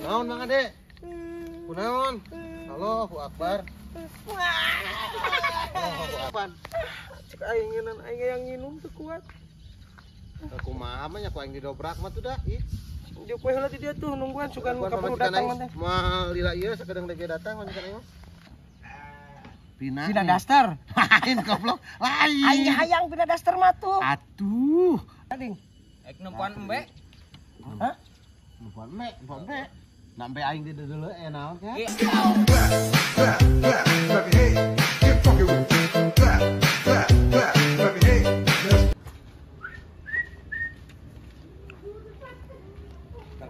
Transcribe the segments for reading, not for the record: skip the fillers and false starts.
Naon Mang Ade? Kunaon? Allahu Akbar. Allahu Akbar. Cek aing ngeunaan aing yang nginum teu kuat. Kumaha mah nya ku aing didobrak mah tuh dah. Ih. Dia kue heula di dia tuh nungguan sugan kapan datang mah teh. Moal lila ieu sakadang dege datang majikan aing mah. Pina daster. Lain goblok. Lain. Aing hayang pina daster mah tuh. Atuh. Ading. Aik nempuan embe. Hah? Nempuan embe. Nambe aing di deuleu naon kan?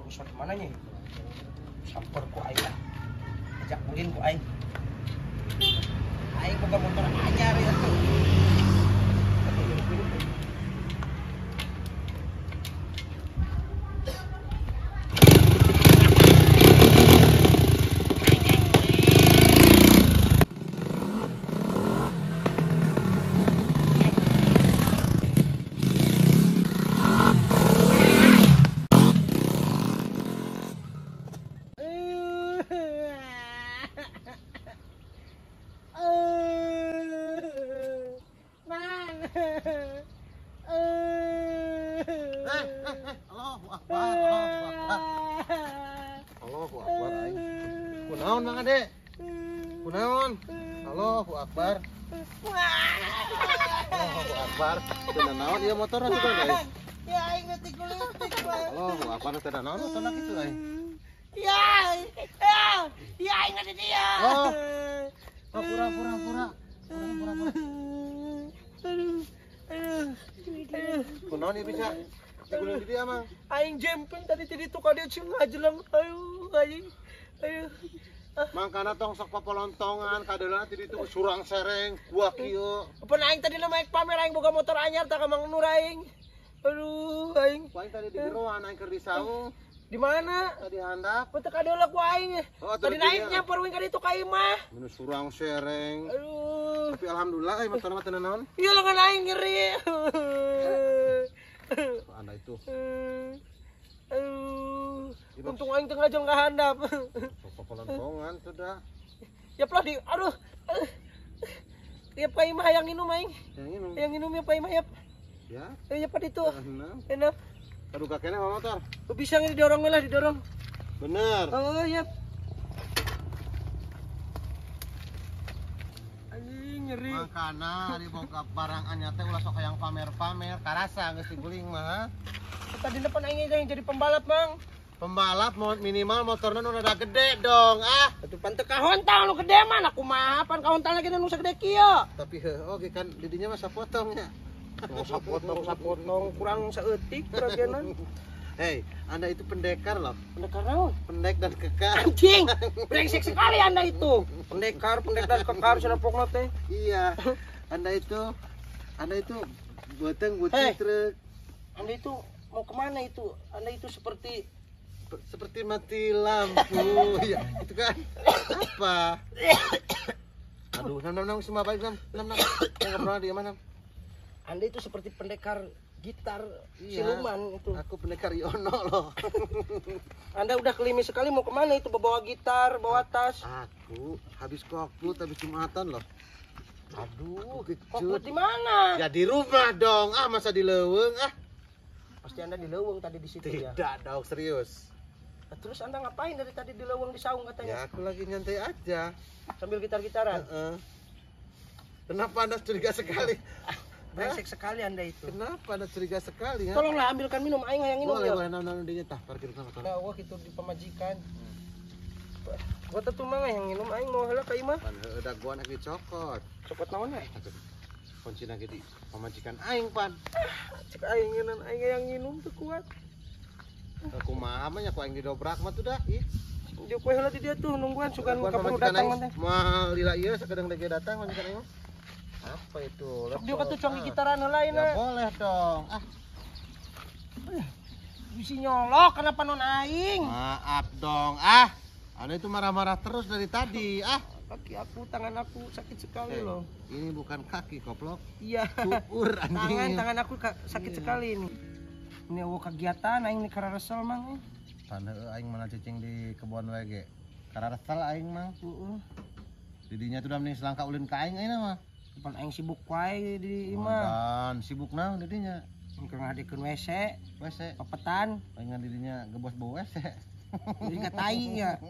Usah kemana nih? Samper ku aing lah. Ajak ulin ku aing. Aing boga motor anyar ya tuh. Allahu Akbar, Allahu Akbar. Allahu Akbar aing. Kunaon Mang Ade? Kunaon? Allahu Akbar. Allahu Akbar. Teu naon ieu motorna tuh guys. Ya aing ngetik kulitik bae. Allahu Akbar teu naon motorna kitu aing. Ya aing ada dia. Oh. Pura-pura. Kunaon ieu bisa? Kunaon di dia Mang? Aing jempeng tadi itu ka dia cing ngajelang. Aing. Mangkana tong sok papolontongan kadeulana ti ditu surang sereng gua kieu. Apa aing tadi na maek pamer aing boga motor anyar tah ka Mang Nur aing. Aduh aing. Ku aing tadi di jeroan aing keur di saung. Di mana? Tadi handap. Teu kadeula ku aing. Oh, Tadi aing nyamper wing ka ditu ka imah. Menu surang sereng. Aduh. Tapi alhamdulillah motorna teu naon. Iya lengan aing nyeri. Anda itu. Aduh. Untung aing teu ngajong ka handap. Sok papolontongan sudah. Yap lah di aduh. Tiap ka imah hayang nginum aing. Yang ini. Hayang nginum ya pa imah yap. Ya. Yap pa ditu. Enak. Enak. Kaduga kene mah motor. Bisa nge didorong lah didorong. Bener. Oh yap. Anjing nyeri. Makana di boga barang anyar teh ulah sok hayang pamer-pamer, karasa geus diguling mah. Tadi depan aing yang jadi pembalap, Mang. Pembalap minimal motornya nu rada gede dong. Atuh pan teu kahontang nu gede mah aku mah pan kahontang lagi nu sagede kieu. Tapi oke kan didinya mah sapotongnya. Sapotong kurang saeutik peragenan. Hei, Anda itu pendekar loh. Pendekar naon? Pendek dan kekar. Anjing. Brengsek sekali Anda itu. Pendek dan kekar senapokna teh. Iya. Anda itu boteng Hey. truk. Anda itu mau kemana itu? Anda itu seperti mati lampu. Ya, itu kan apa? Aduh, nam semua baik nam. Enggak pernah dia mana? Anda itu seperti pendekar gitar Iya, siluman itu. Aku pendekar Yono loh. Anda udah klimis sekali mau kemana itu bawa gitar, bawa tas. Aku habis kokput, habis Jumatan loh. Aduh, Kokput di mana? Ya di rumah dong. Masa di leuweung Pasti Anda di leuweung tadi di situ ya. Tidak dong, serius. Nah, terus Anda ngapain dari tadi di leuweung di saung Ya katanya? aku lagi nyantai aja. Sambil gitar-gitaran. Kenapa Anda curiga sekali? Brengsek sekali Anda itu. Kenapa Anda curiga sekali? Tolonglah ambilkan minum aing hayang minum ya. Boleh, nam dinya tah parkir sama motor. Nah, wah itu di pemajikan. Gua teh tuh mah yang minum aing mau heula ka imah. Pan heudak gua anak dicokot. Copot naon we? Kunci lagi di pemajikan aing pan. Cek aing ngeunaan aing yang minum teu kuat. Aku mah nya ku aing didobrak mah tuh dah. Ih. Dia kue heula di dia tuh nungguan sugan Kapan kapan datang mah teh. Moal lila ieu sakadang dege datang majikan aing mah. Apa itu? Dia kata congki gitaran heula Ya ayeuna. boleh dong. Bisi nyolok kenapa non aing? Maaf dong. Anda itu marah-marah terus dari tadi. Kaki aku, tangan aku sakit sekali loh. Ini bukan kaki, koplok. Iya. Tuur anjing. Tangan aku sakit sekali ini. Ini kegiatan aing ini karena resel mang. Tanda aing mana cicing di kebun WG. Karena resal aing mang. Didinya tuh udah mending selangkah ulin ka aing mah. Pan aing sibuk wae di imah. Dan sibuk naon didinya. Engke ngadekeun WC, pepetan. Aing didinya gebos bawa WC. Jadi katai ya.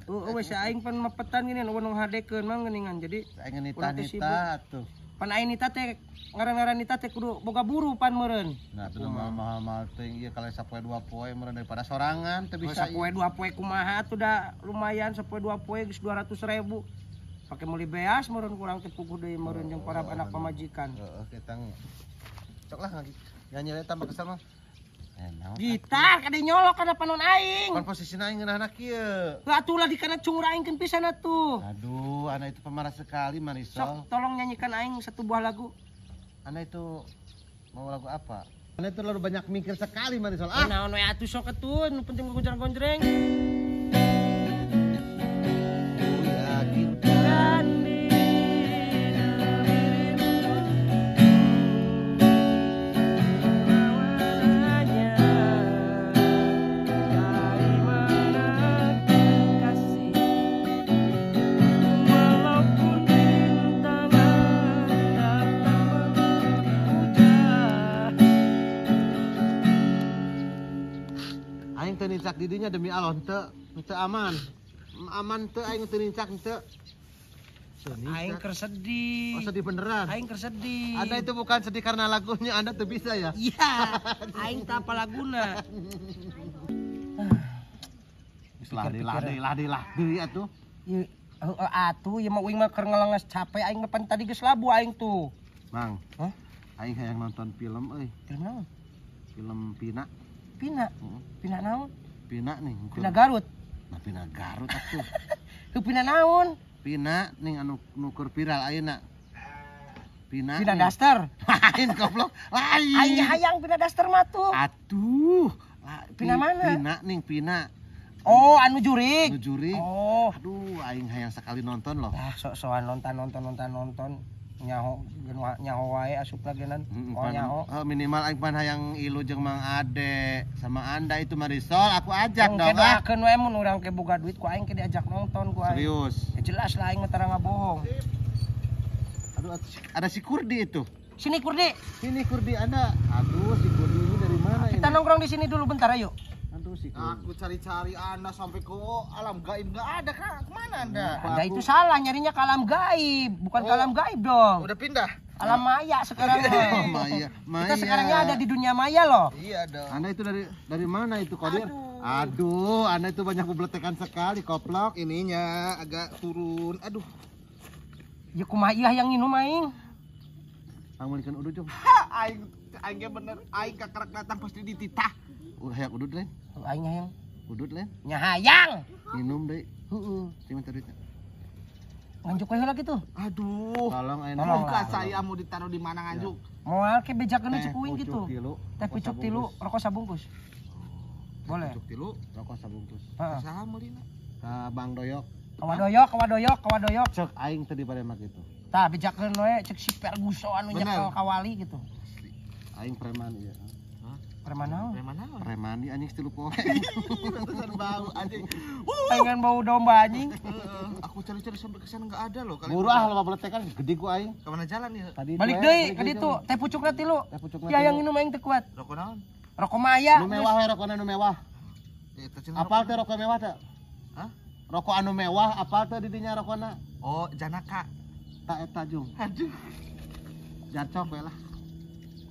WC aing pan mepetan gini nu ngadekeun mah geuningan. Jadi aing nita-nita tuh. Pan aing nita teh ngaran-ngaran nita teh kudu boga buru pan meureun. Nah, teu mahal-mahal teuing ieu kalau sapoe 2 poe meureun daripada sorangan teu bisa. Sapoe 2 poe kumaha tuh da lumayan sapoe 2 poe geus 200.000. Pake meuli beas meureun kurang teh puguh deui meureun jeung para anak pamajikan. Heeh, kita sok lah nyanyi le tambah kesel mah. Gitar kade nyolok kana panon aing. Pan posisina aing ngeunahna kieu. Lah atuh di kana cungur aing keun pisan atuh. Aduh, anak itu pemarah sekali Marisol. Sok tolong nyanyikan aing satu buah lagu. Anak itu mau lagu apa? Anak itu terlalu banyak mikir sekali Marisol. Naon we atuh sok atuh, nu penting gonjreng-gonjreng. Aing teu nincak didinya demi Allah teu aman. Aman teu aing teu nincak teu. Aing keur sedih. Oh, sedih beneran. Aing keur sedih. Anda itu bukan sedih karena lagunya, Anda tuh bisa ya? Iya. Aing teu apa laguna. Lah deui atuh. Ieu atuh ieu mah uing mah keur ngelenges capek aing mah pan tadi geus labu aing tuh. Mang. Hah? Aing hayang nonton film euy. Film naon? Film Pina. Pina. Pina naon? Pina nih. Pina Garut. Nah, Pina Garut atuh. Teu Pina naon? Pina ning anu nukur viral ayeuna. Pina Daster. Lain goblok. Lain. Aing hayang Pina Daster mah tuh. Atuh. Pina mana? Pina. Oh, anu jurig. Oh. Aduh, aing hayang sekali nonton loh. Lah, sok-sokan nonton. Nyaho wae asupna geunan. Nyaho. Minimal aing pan hayang ilu jeung Mang Ade sama Anda itu Marisol, aku ajak dong. Doakeun we mun urang ke boga duit ku aing ke diajak nonton ku aing. Serius. Ya jelas lah aing mah tara ngabohong. Aduh, ada si Kurdi itu. Sini Kurdi. Sini Kurdi Anda. Aduh, si Kurdi ini dari mana ini? Kita nongkrong di sini dulu bentar ayo. Aduh, si Kurdi. Aku cari-cari Anda sampai ke alam gaib nggak ada kah? Kemana Anda? Anda itu salah nyarinya ke alam gaib, bukan ke alam gaib dong. Udah pindah? Alam maya sekarang. Maya. Kita sekarangnya ada di dunia maya loh. Iya dong. Anda itu dari mana itu Kodir? Aduh, Anda itu banyak bebeletekan sekali, koplok. Ininya agak turun. Aduh. Ya kumaha ieu yang nginum aing. Pangmulikeun udud jong. Aing ge bener. Aing kakarek datang pasti dititah. Hayang udud lain. Aing hayang. Udud lain. Nya hayang. Minum deui. Heeh. Cuma duitnya. Nganjuk we heula kitu. Aduh. Tolong ayeuna. Muka saya mau ditaruh di mana nganjuk? Moal ke bejakeun cek uing gitu. Teh pucuk pucuk 3 rokok sabungkus. Boleh. Pucuk 3. Rokok sabungkus. Heeh. Saha meulina? Ka Bang Doyok. Kawadoyok. Cek aing tadi pada mak itu. Tah bejakeun we cek si Ferguson anu Bener. nyekel kawali gitu. Aing preman ieu. Preman naon? Preman naon? Preman di anjing 3 poe. Pantesan bau anjing. Pengen bau domba anjing. Aku cari-cari sampai ke sana enggak ada loh. Buru ah lo beletekan gede ku aing. Kemana jalan ya? Tadi Balik deui ka ditu, teh pucukna 3. Teh pucukna Ya yang nginum aing teh kuat. Rokok naon? Rokok maya. Nu mewah we rokona nu mewah. Eta cenah Apal teh rokok mewah teh? Hah? Rokok anu mewah apal teh di dinya rokona? Oh, Janaka. Tak eta jung. Aduh. Jacok we lah.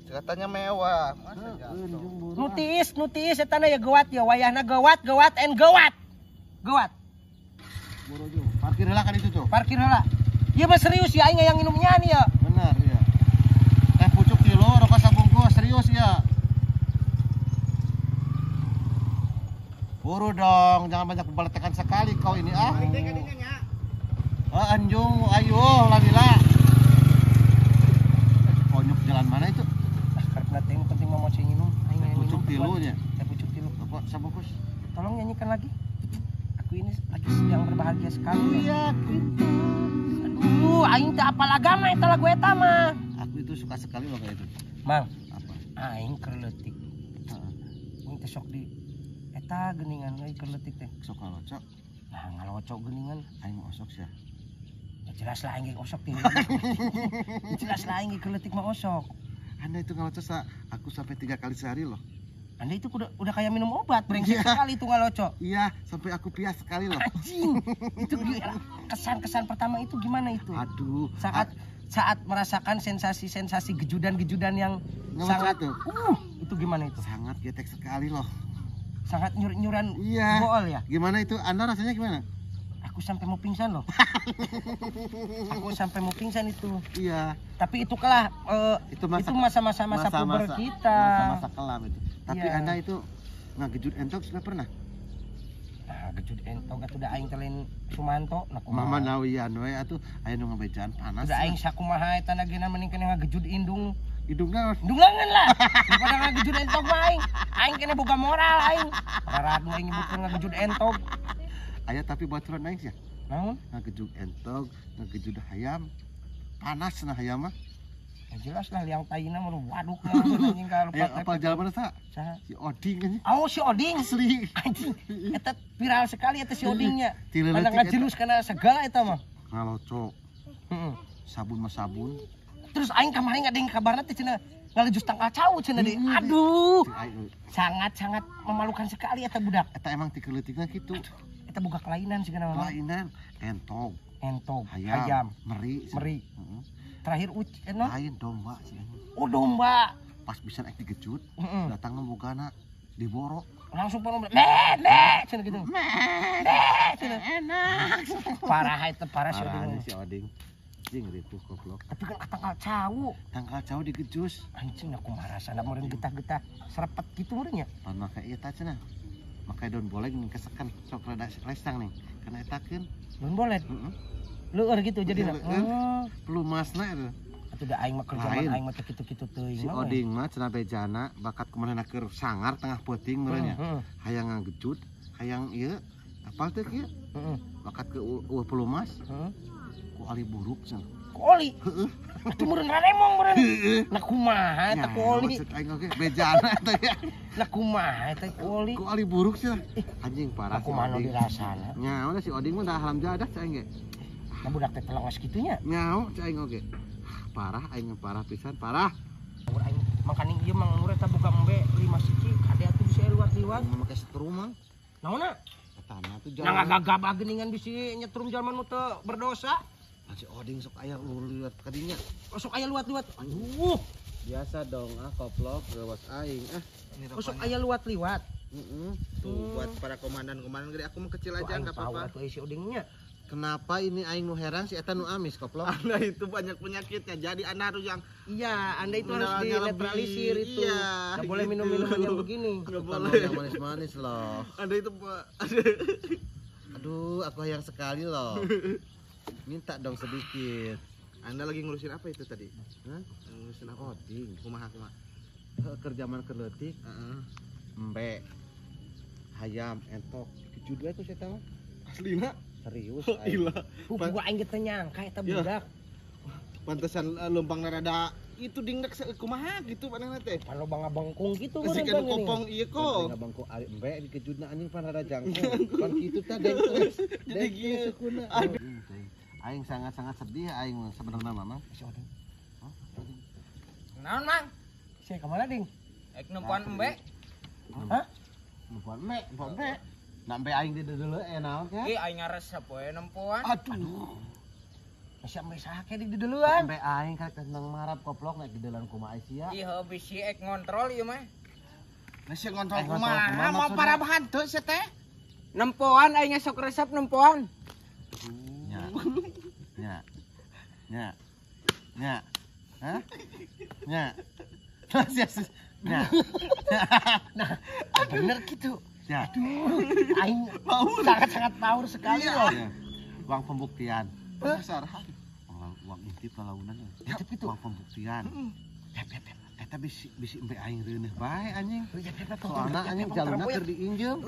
Katanya mewah. Nu tiis eta na ya gawat ya wayahna gawat and gawat. Gawat. Buru jung. Parkir heula kan itu tuh. Parkir heula. Ieu mah serius ya aing yang nginum nyan ya. Benar ya. Teh pucuk 3 rokok sabungkus serius ya. Buru dong, jangan banyak beletekan sekali kau ini ah. Anjung, ayo lalila. Konyok jalan mana itu? Karena penting mau moci nginum. Aing yang Pucuk nginum. 3 nya. Teh pucuk 3. Rokok sabungkus. Tolong nyanyikan lagi. Aku ini lagi sedang berbahagia sekali. Iya, itu. Aduh, aing teh apal agama eta lagu eta mah. Aku itu suka sekali loh kayak itu. Mang, Apa? aing keur leutik. Heeh. Aing teh sok di Eta geningan euy keletik teh. Sok ngalocok. Nah ngalocok geningan. Aing mau osok sia. Ya jelas lah aing osok teh. Jelas lah aing keletik mah osok. Anda itu ngalocok aku sampai 3 kali sehari loh. Anda itu udah kayak minum obat, brengsek sekali itu ngalocok. Iya, sampai aku pias sekali loh. Anjing. Itu kesan-kesan pertama itu gimana itu? Aduh, Saat merasakan sensasi-sensasi gejudan-gejudan yang ngalocok sangat tuh. Itu gimana itu? Sangat getek sekali loh. Sangat nyuran Iya. bool ya. Gimana itu? Anda rasanya gimana? Aku sampai mau pingsan loh. Aku sampai mau pingsan itu. Iya. Tapi itu kalah Itu itu masa-masa puber kita. Masa-masa kelam itu. Tapi Iya. Anda itu ngagejut entok sudah pernah? Nah, gejud entong atuh da aing telen Sumanto nah Mama nawian we atuh aya nu ngabejaan panas. udah aing sakumaha eta nagena mending kene ngagejud indung. Hidungna Indung langan lah. Daripada ngagejud entong mah aing. Aing kene boga moral aing. Raradu aing nyebutkeun ngagejud entong. aya tapi bocoran aing sia. Naon? Ngagejut entok, ngagejut hayam. Panas na hayam mah. Ya jelas lah liang taina mah waduk mah anjing ka Aya apal jalan mana Saha? si Oding kan. Oh si Oding Asli. anjing. Eta viral sekali eta si Odingnya. Ti leutik Pada ngajelus kana segala eta mah. Ngalocok. Heeh. Sabun mah sabun. Terus aing kemarin ada yang kabarna teh cenah ngalejus tangkal cau cenah deui. Aduh. Sangat-sangat memalukan sekali eta budak. Eta emang ti keleutikna kitu. Eta boga kelainan sigana mah. Kelainan entog, Entog, hayam, ayam, meri. meri. Heeh. Terakhir no? Lain domba sih anjing. Oh domba. Pas bisa naik digejut, Heeh. datang ngebogana diborok. Langsung pernah meh cenah gitu. Meh cenah. Enak. Parah eta parah si Parah Oding. si Oding. Jing itu goblok. Tapi kan tangkal cau. Tangkal jauh digejus. Anjing aku marasana meureun getah-getah serepet gitu meureun nya. Pan make ieu tah cenah. Make daun boleng ning kesekan sok rada lesang nih. Kana etakeun. Mun bolet. Heeh. Leueur gitu jadina. Leueur. Oh. Pelumasna eta. Atuh da aing mah kerjaan Lain. aing mah teh kitu-kitu teuing Si mah. Oding mah cenah bejana bakat kumanehna keur sangar tengah peuting meureun nya. Heeh. Hayang ngagejut, hayang ieu apal teh kieu? Heeh. Bakat ke pelumas Heeh. ku ali buruk cenah. Koli. Atuh meureun raremong meureun. Nah kumaha eta koli? Maksud aing oge bejana eta ya. Nah kumaha eta koli? Ku ali buruk sih. Anjing parah Aku si mano Oding. dirasana. Nyaho si Oding mah dah halam jadah cai ge. Nah budak teh pelongas kitunya. Nyaho cai oge. Parah aing parah pisan, parah. Mun aing mangkaning ieu mang mureh teh boga embe 5 siki ade atuh bisa liwat-liwat. Aing make setrum mah. Naonna? Etana tuh Nah jalan. ngagagabah geuningan bisi nyetrum jalma nu teu berdosa. Si Oding sok aya liwat ka dinya. Sok aya liwat-liwat. Aduh, Biasa dong koplok lewat aing sok aya liwat-liwat. Heeh. Tuh buat para komandan-komandan gede aku mah kecil aja enggak apa-apa. Atuh si Odingnya. Kenapa ini aing nu heran si eta nu amis koplok? Anda itu banyak penyakitnya. Jadi Anda harus yang Iya, Anda itu harus Mineralnya dinetralisir lebih, itu. iya, Enggak boleh gitu. minum-minuman yang begini. enggak Bukan boleh. yang manis-manis loh. Anda itu Aduh, aku hayang sekali loh. Minta dong sedikit. Anda lagi ngurusin apa itu tadi? Hah? Ngurusin apa? Oding. Kumaha kumaha. Kerjaman keleutik, Heeh. embe, hayam, entok. Judulnya itu saya tahu. Aslina? Serius. Oh, aing. iya. Gua aing teh nyangka eta Ya. budak. Pantesan lempang rada itu dingdek kumaha gitu panenna teh. Kalau bangabangkung gitu Kasih meureun kan kopong iya Kan kok. aing bangku ari embe dikejutna anjing pan rada jangkung. Pan kitu teh dengkles. Jadi gitu. sukuna. Aing sangat-sangat sedih aing sebenarnya Mamang. Si Oding. Naon mang? Si kemana ding? Ek nempuan embe? Hah? Numpun me. Nak embe aing di deuleu enak ya. Ih aing ngaresep we nempuan. Aduh. Masih ambe saha ke di deuleuan? Embe aing karek tentang marap koplok naik di dalam kumaha sia. Ih heuh bisi ek ngontrol ieu mah. Nasi ngontrol Ngontrol kumaha? kumaha Mau maksudnya? para bahan tuh sih teh. Nempuan aing sok resep nempuan. Nya. Nya. Nya. Nya. Hah? Nya. Nya. Nah, bener gitu. Ya. Aing sangat-sangat power sekali loh. Ya. Uang pembuktian. Dasar. Uang intip lalaunan. Intip itu? Uang pembuktian. Eta bisi embe aing reuneuh bae anjing. Ya, Soalna anjing jalurna keur diinjem.